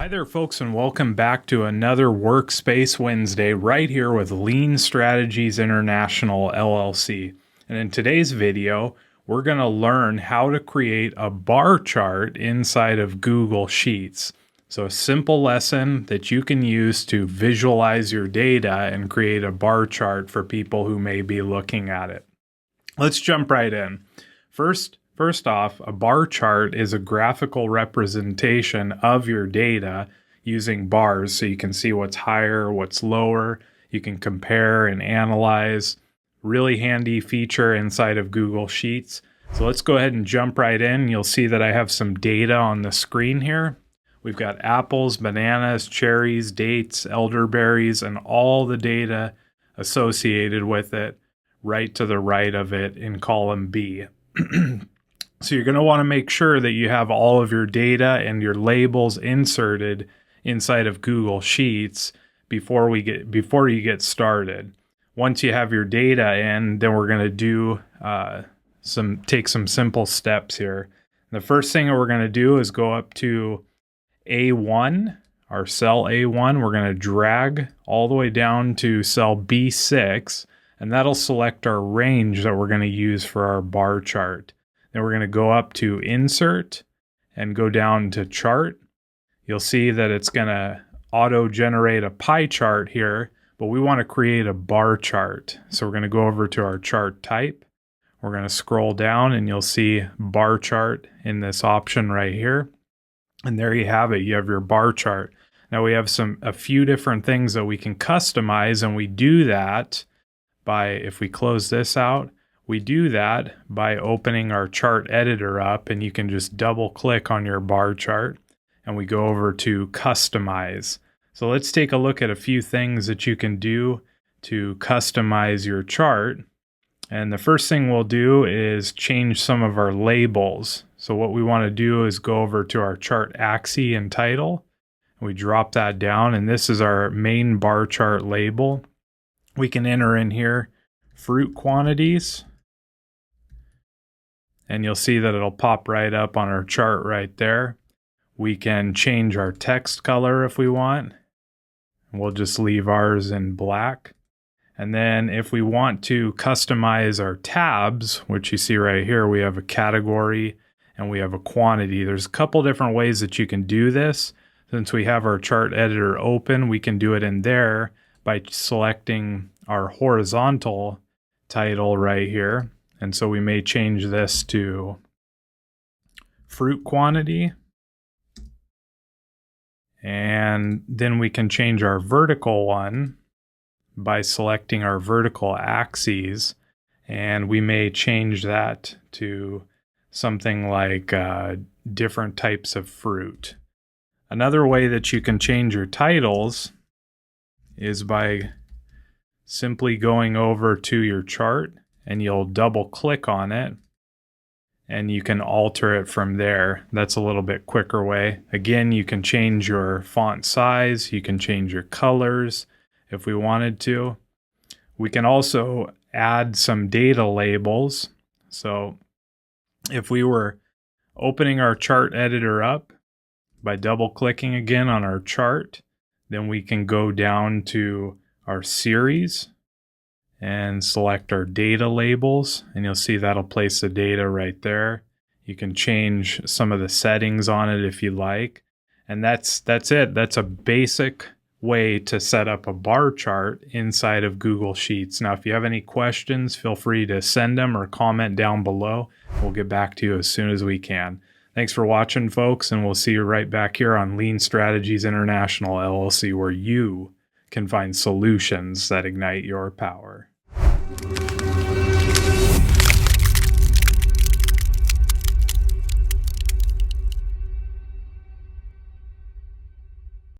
Hi there, folks, and welcome back to another Workspace Wednesday right here with Lean Strategies International LLC. And in today's video, we're going to learn how to create a bar chart inside of Google Sheets. So a simple lesson that you can use to visualize your data and create a bar chart for people who may be looking at it. Let's jump right in. First off, a bar chart is a graphical representation of your data using bars so you can see what's higher, what's lower. You can compare and analyze. Really handy feature inside of Google Sheets. So let's go ahead and jump right in. You'll see that I have some data on the screen here. We've got apples, bananas, cherries, dates, elderberries, and all the data associated with it right to the right of it in column B. So you're going to want to make sure that you have all of your data and your labels inserted inside of Google Sheets before you get started. Once you have your data in, then we're going to do take some simple steps here. The first thing that we're going to do is go up to A1, our cell A1. We're going to drag all the way down to cell B6, and that'll select our range that we're going to use for our bar chart. Then we're going to go up to Insert and go down to Chart. You'll see that it's going to auto-generate a pie chart here, but we want to create a bar chart. So we're going to go over to our chart type. We're going to scroll down and you'll see bar chart in this option right here. And there you have it. You have your bar chart. Now we have a few different things that we can customize, and we do that by, if we close this out, we do that by opening our chart editor up, and you can just double click on your bar chart and we go over to customize. So let's take a look at a few things that you can do to customize your chart. And the first thing we'll do is change some of our labels. So what we want to do is go over to our chart axis and title. We drop that down, and this is our main bar chart label. We can enter in here fruit quantities, and you'll see that it'll pop right up on our chart right there. We can change our text color if we want. We'll just leave ours in black. And then if we want to customize our tabs, which you see right here, we have a category and we have a quantity. There's a couple different ways that you can do this. Since we have our chart editor open, we can do it in there by selecting our horizontal title right here. And so we may change this to fruit quantity. And then we can change our vertical one by selecting our vertical axes. And we may change that to something like different types of fruit. Another way that you can change your titles is by simply going over to your chart, and you'll double click on it and you can alter it from there. That's a little bit quicker way. Again, you can change your font size, you can change your colors if we wanted to. We can also add some data labels. So if we were opening our chart editor up by double clicking again on our chart, then we can go down to our series and select our data labels, and you'll see that'll place the data right there. You can change some of the settings on it if you like, and that's it. That's a basic way to set up a bar chart inside of Google Sheets. Now, if you have any questions, feel free to send them or comment down below. We'll get back to you as soon as we can. Thanks for watching, folks, and we'll see you right back here on Lean Strategies International LLC, where you can find solutions that ignite your power.